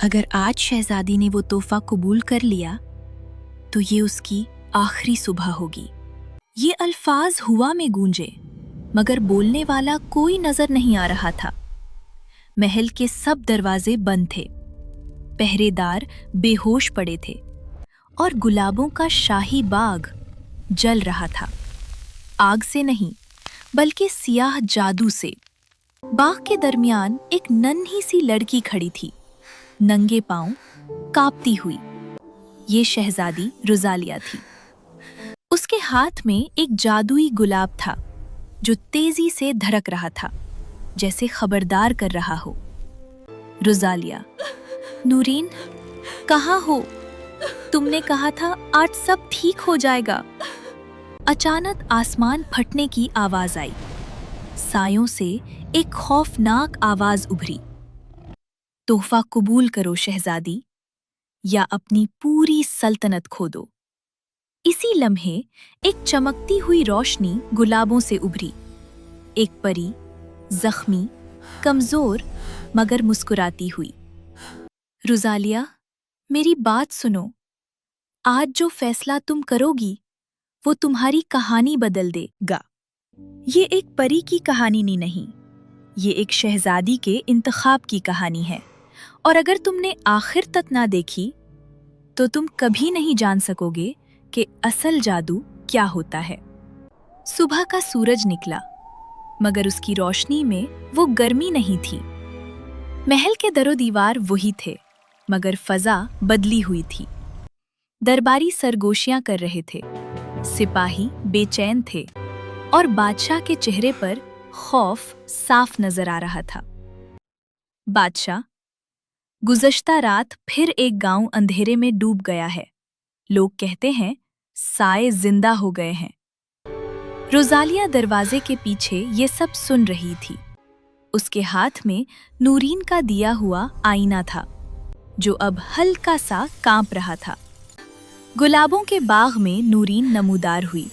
अगर आज शहजादी ने वो तोहफा कबूल कर लिया तो ये उसकी आखिरी सुबह होगी। ये अल्फाज हुआ में गूंजे मगर बोलने वाला कोई नजर नहीं आ रहा था। महल के सब दरवाजे बंद थे, पहरेदार बेहोश पड़े थे और गुलाबों का शाही बाग जल रहा था, आग से नहीं बल्कि सियाह जादू से। बाग के दरमियान एक नन्ही सी लड़की खड़ी थी, नंगे पांव, कांपती हुई। ये शहजादी रोजालिया थी। उसके हाथ में एक जादुई गुलाब था जो तेजी से धड़क रहा था, जैसे खबरदार कर रहा हो। रोजालिया, नूरीन, कहाँ हो? तुमने कहा था आज सब ठीक हो जाएगा। अचानक आसमान फटने की आवाज आई। सायों से एक खौफनाक आवाज उभरी, तोहफा कबूल करो शहजादी, या अपनी पूरी सल्तनत खो दो। इसी लम्हे एक चमकती हुई रोशनी गुलाबों से उभरी। एक परी, जख्मी, कमजोर मगर मुस्कुराती हुई। रोजालिया, मेरी बात सुनो। आज जो फैसला तुम करोगी वो तुम्हारी कहानी बदल देगा। ये एक परी की कहानी नहीं, ये एक शहजादी के इंतखाब की कहानी है। और अगर तुमने आखिर तक ना देखी तो तुम कभी नहीं जान सकोगे कि असल जादू क्या होता है। सुबह का सूरज निकला मगर उसकी रोशनी में वो गर्मी नहीं थी। महल के दरो दीवार वही थे मगर फजा बदली हुई थी। दरबारी सरगोशियां कर रहे थे, सिपाही बेचैन थे और बादशाह के चेहरे पर खौफ साफ नजर आ रहा था। बादशाह, गुज़श्ता रात फिर एक गांव अंधेरे में डूब गया है। लोग कहते हैं साए जिंदा हो गए हैं। रोजालिया दरवाजे के पीछे ये सब सुन रही थी। उसके हाथ में नूरीन का दिया हुआ आईना था जो अब हल्का सा कांप रहा था। गुलाबों के बाग में नूरीन नमूदार हुई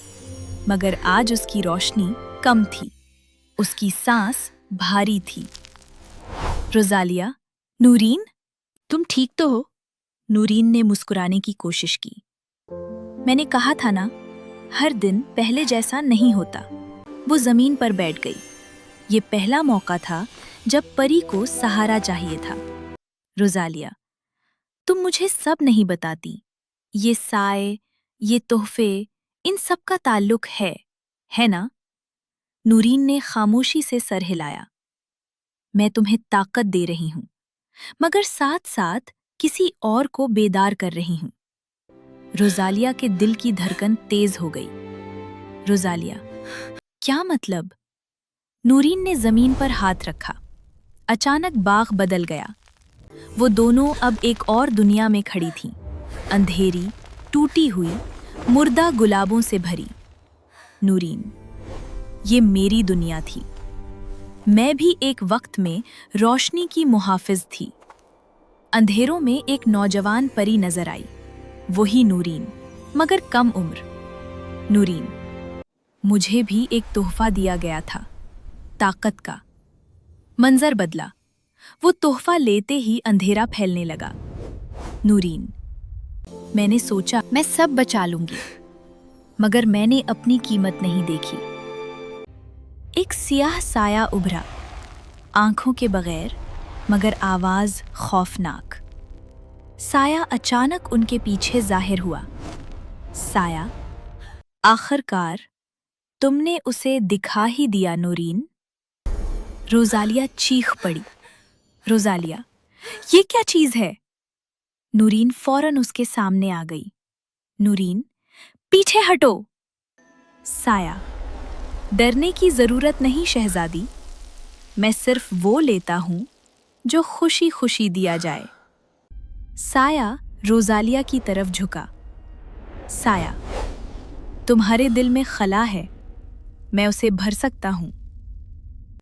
मगर आज उसकी रोशनी कम थी, उसकी सांस भारी थी। रोजालिया, नूरीन, तुम ठीक तो हो? नूरीन ने मुस्कुराने की कोशिश की। मैंने कहा था ना, हर दिन पहले जैसा नहीं होता। वो जमीन पर बैठ गई। ये पहला मौका था जब परी को सहारा चाहिए था। रोजालिया, तुम मुझे सब नहीं बताती। ये साए, ये तोहफे, इन सब का ताल्लुक है ना? नूरीन ने खामोशी से सर हिलाया। मैं तुम्हें ताकत दे रही हूं मगर साथ साथ किसी और को बेदार कर रही हूं। रोजालिया के दिल की धड़कन तेज हो गई। रोजालिया, क्या मतलब? नूरीन ने जमीन पर हाथ रखा। अचानक बाग बदल गया। वो दोनों अब एक और दुनिया में खड़ी थीं, अंधेरी, टूटी हुई, मुर्दा गुलाबों से भरी। नूरीन, ये मेरी दुनिया थी। मैं भी एक वक्त में रोशनी की मुहाफिज थी। अंधेरों में एक नौजवान परी नजर आई, वही नूरीन, मगर कम उम्र। नूरीन, मुझे भी एक तोहफा दिया गया था, ताकत का। मंजर बदला। वो तोहफा लेते ही अंधेरा फैलने लगा। नूरीन, मैंने सोचा मैं सब बचा लूंगी मगर मैंने अपनी कीमत नहीं देखी। एक सियाह साया उभरा, आंखों के बगैर मगर आवाज खौफनाक। साया अचानक उनके पीछे जाहिर हुआ। साया, आखिरकार तुमने उसे दिखा ही दिया नूरीन। रोजालिया चीख पड़ी। रोजालिया, ये क्या चीज है? नूरीन फौरन उसके सामने आ गई। नूरीन, पीछे हटो। साया, डरने की जरूरत नहीं शहजादी, मैं सिर्फ वो लेता हूं जो खुशी खुशी दिया जाए। साया रोजालिया की तरफ झुका। साया, तुम्हारे दिल में खला है, मैं उसे भर सकता हूं।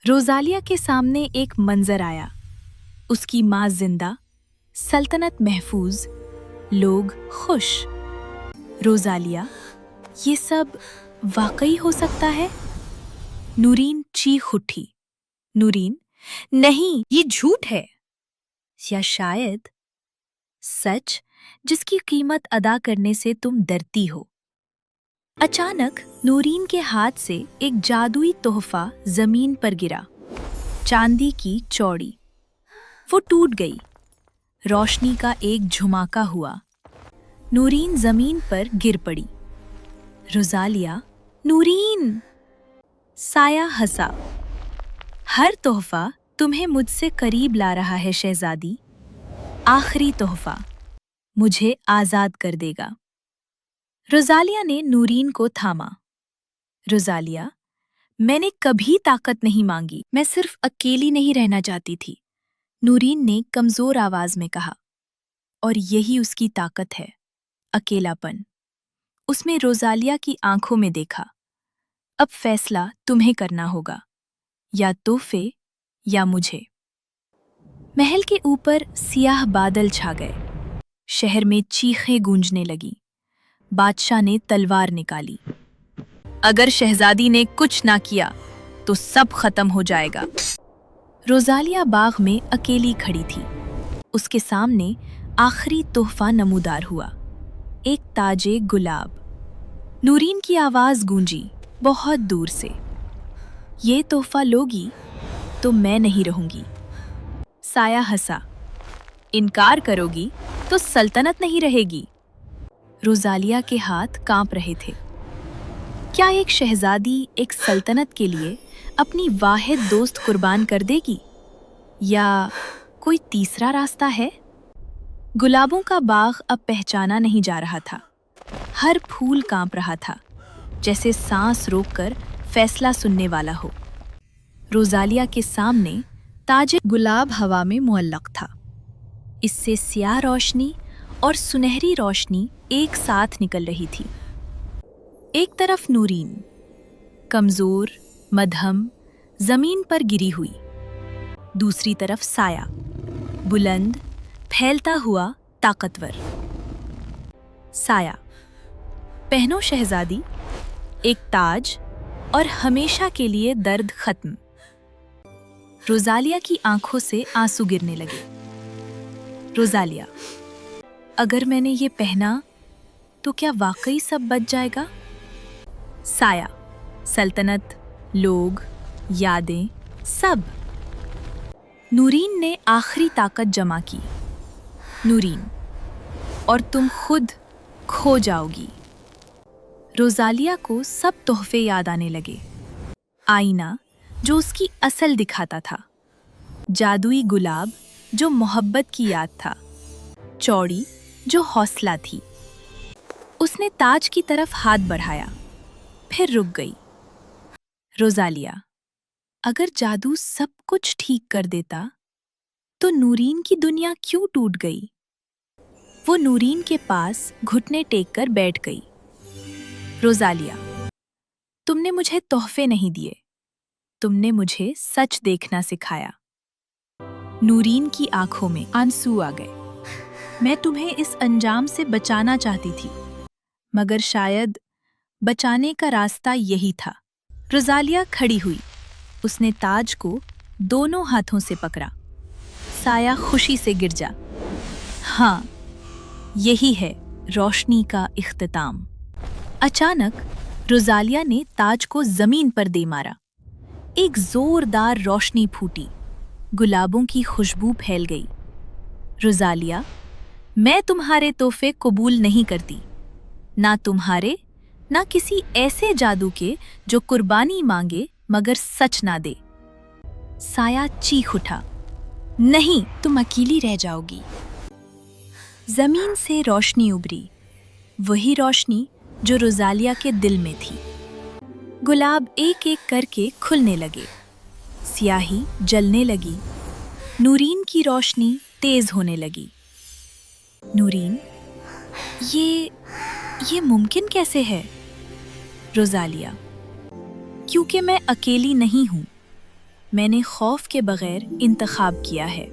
रोजालिया के सामने एक मंजर आया। उसकी मां जिंदा, सल्तनत महफूज, लोग खुश। रोजालिया, ये सब वाकई हो सकता है? नूरीन चीख उठी। नूरीन, नहीं, ये झूठ है। या शायद सच जिसकी कीमत अदा करने से तुम डरती हो। अचानक नूरीन के हाथ से एक जादुई तोहफा जमीन पर गिरा, चांदी की चौड़ी। वो टूट गई। रोशनी का एक झुमाका हुआ। नूरीन जमीन पर गिर पड़ी। रोजालिया, नूरीन! साया हंसा। हर तोहफा तुम्हें मुझसे करीब ला रहा है शहजादी। आखिरी तोहफा मुझे आजाद कर देगा। रोजालिया ने नूरीन को थामा। रोजालिया, मैंने कभी ताकत नहीं मांगी, मैं सिर्फ अकेली नहीं रहना चाहती थी, नूरीन ने कमजोर आवाज में कहा। और यही उसकी ताकत है, अकेलापन। उसमें रोजालिया की आंखों में देखा। अब फैसला तुम्हें करना होगा, या तोहफे या मुझे। महल के ऊपर सियाह बादल छा गए। शहर में चीखें गूंजने लगी। बादशाह ने तलवार निकाली। अगर शहजादी ने कुछ ना किया तो सब खत्म हो जाएगा। रोजालिया बाग में अकेली खड़ी थी। उसके सामने आखिरी तोहफा नमूदार हुआ, एक ताजे गुलाब। नूरीन की आवाज गूंजी बहुत दूर से। ये तोहफा लोगी तो मैं नहीं रहूंगी। साया हंसा। इनकार करोगी तो सल्तनत नहीं रहेगी। रोजालिया के हाथ कांप रहे थे। क्या एक शहजादी एक सल्तनत के लिए अपनी वाहिद दोस्त कुर्बान कर देगी, या कोई तीसरा रास्ता है? गुलाबों का बाग अब पहचाना नहीं जा रहा था। हर फूल कांप रहा था, जैसे सांस रोककर फैसला सुनने वाला हो। रोजालिया के सामने ताजे गुलाब हवा में मुअल्लक था। इससे स्याह रोशनी और सुनहरी रोशनी एक साथ निकल रही थी। एक तरफ नूरीन, कमजोर, मध्यम, जमीन पर गिरी हुई। दूसरी तरफ साया, बुलंद, फैलता हुआ, ताकतवर। साया, पहनो शहजादी, एक ताज, और हमेशा के लिए दर्द खत्म। रोजालिया की आंखों से आंसू गिरने लगे। रोजालिया, अगर मैंने ये पहना तो क्या वाकई सब बच जाएगा? साया, सल्तनत, लोग, यादें, सब। नूरीन ने आखिरी ताकत जमा की। नूरीन, और तुम खुद खो जाओगी। रोजालिया को सब तोहफे याद आने लगे। आईना जो उसकी असल दिखाता था, जादुई गुलाब जो मोहब्बत की याद था, चौड़ी जो हौसला थी। उसने ताज की तरफ हाथ बढ़ाया, फिर रुक गई। रोजालिया, अगर जादू सब कुछ ठीक कर देता तो नूरीन की दुनिया क्यों टूट गई? वो नूरीन के पास घुटने टेक कर बैठ गई। रोजालिया, तुमने मुझे तोहफे नहीं दिए, तुमने मुझे सच देखना सिखाया। नूरीन की आंखों में आंसू आ गए। मैं तुम्हें इस अंजाम से बचाना चाहती थी, मगर शायद बचाने का रास्ता यही था। रोजालिया खड़ी हुई। उसने ताज को दोनों हाथों से पकड़ा। साया खुशी से गिर जा। हाँ, यही है रोशनी का इख्तिताम। अचानक रोजालिया ने ताज को जमीन पर दे मारा। एक जोरदार रोशनी फूटी। गुलाबों की खुशबू फैल गई। रोजालिया, मैं तुम्हारे तोहफे कबूल नहीं करती, ना तुम्हारे, ना किसी ऐसे जादू के जो कुर्बानी मांगे मगर सच ना दे। साया चीख उठा, नहीं, तुम अकेली रह जाओगी। जमीन से रोशनी उभरी, वही रोशनी जो रोजालिया के दिल में थी। गुलाब एक एक करके खुलने लगे। स्याही जलने लगी। नूरीन की रोशनी तेज होने लगी। नूरीन, ये मुमकिन कैसे है? रोजालिया, क्योंकि मैं अकेली नहीं हूं, मैंने खौफ के बगैर इंतखाब किया है।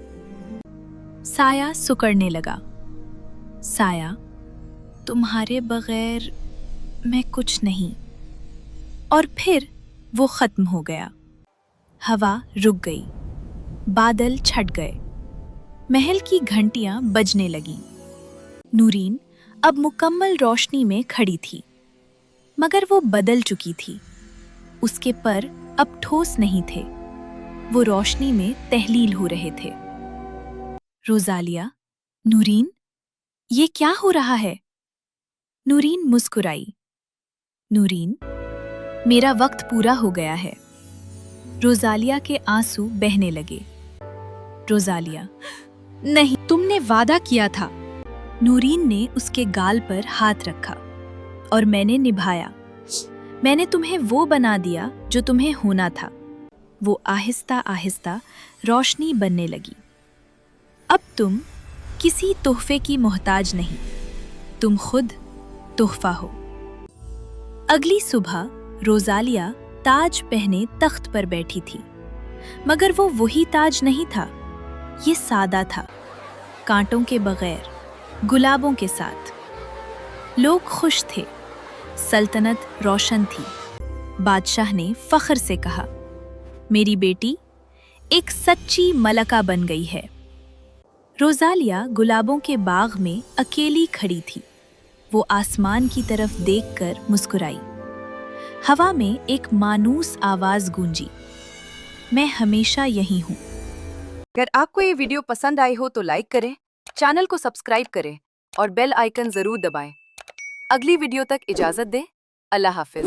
साया सुकड़ने लगा। साया, तुम्हारे बगैर मैं कुछ नहीं। और फिर वो खत्म हो गया। हवा रुक गई। बादल छट गए। महल की घंटियां बजने लगीं। नूरीन अब मुकम्मल रोशनी में खड़ी थी, मगर वो बदल चुकी थी। उसके पर अब ठोस नहीं थे, वो रोशनी में तहलील हो रहे थे। रोजालिया, नूरीन, ये क्या हो रहा है? नूरीन मुस्कुराई। नूरीन, मेरा वक्त पूरा हो गया है। रोजालिया के आंसू बहने लगे। रोजालिया, नहीं, तुमने वादा किया था। नूरीन ने उसके गाल पर हाथ रखा। और मैंने निभाया। मैंने तुम्हें वो बना दिया जो तुम्हें होना था। वो आहिस्ता आहिस्ता रोशनी बनने लगी। अब तुम किसी तोहफे की मोहताज नहीं, तुम खुद तोहफा हो। अगली सुबह रोजालिया ताज पहने तख्त पर बैठी थी, मगर वो वही ताज नहीं था। ये सादा था, कांटों के बगैर, गुलाबों के साथ। लोग खुश थे, सल्तनत रोशन थी। बादशाह ने फख्र से कहा, मेरी बेटी एक सच्ची मलका बन गई है। रोजालिया गुलाबों के बाग में अकेली खड़ी थी। वो आसमान की तरफ देखकर मुस्कुराई। हवा में एक मानूस आवाज गूंजी, मैं हमेशा यही हूँ। अगर आपको ये वीडियो पसंद आई हो तो लाइक करें, चैनल को सब्सक्राइब करें और बेल आइकन जरूर दबाएं। अगली वीडियो तक इजाजत दें। अल्लाह हाफिज।